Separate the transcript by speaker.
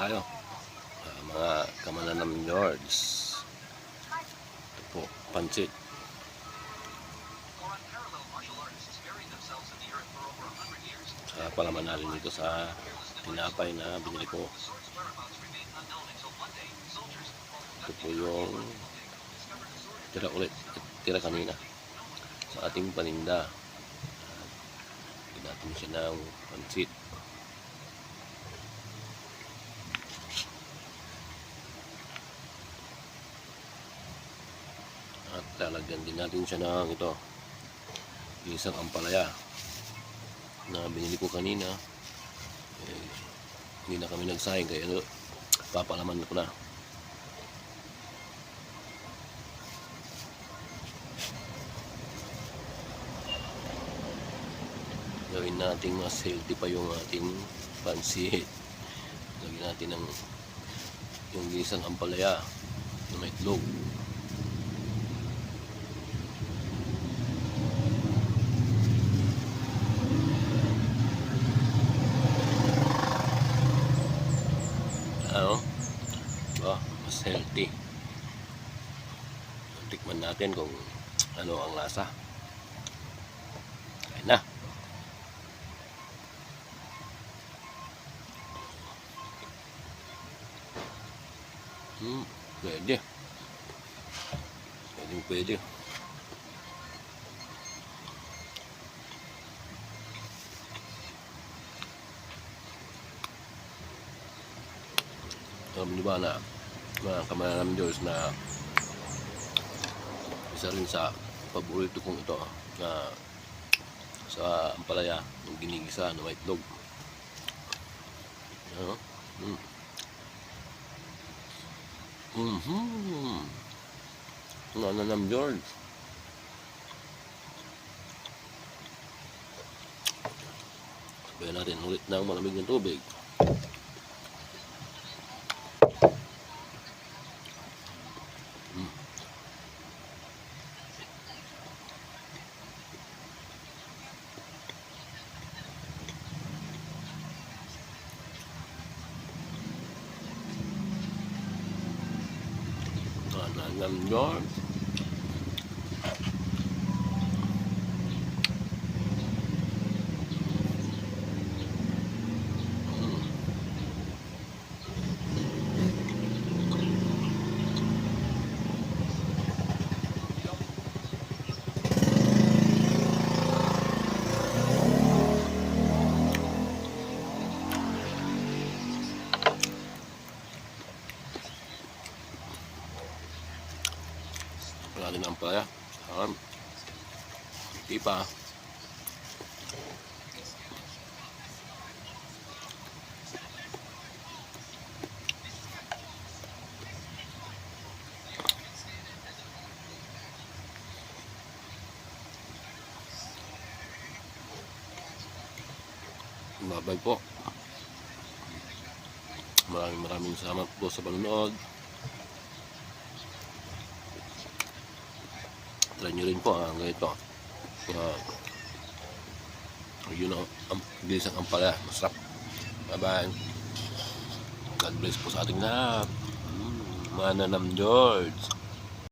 Speaker 1: tayo. Mga kamananam George. Ito po, pansit. Sa palaman natin dito sa tinapay na binili ko. Ito po yung tira kanina sa ating paninda. Natin siya ng pansit. At lalagyan din natin siya ng ito, isang ampalaya na binili ko kanina. Hindi na kami nagsayang kaya papalaman ko na. Gawin natin mas healthy pa yung ating pansit. Lagyan natin ng yung isang ampalaya na may itlog. Mas healthy. Tikman natin kung ano ang lasa. Kain na. Pwede. Pwede. Alam niyo ba na mga kamananam Diyos na isa rin sa paborito kong ito na sa ampalaya yung ginigisa na may itlog. Kamananam George. Sabayan natin ulit ng malamig ng tubig. Kamananam George. Natin ang palaya. Pipa. Babay po. Maraming salamat po sa panonood. Try nyo rin po ang ganito. Yun ang gilisang ampalaya. Masarap. Bye bye. God bless po sa ating lahat. Mananam George.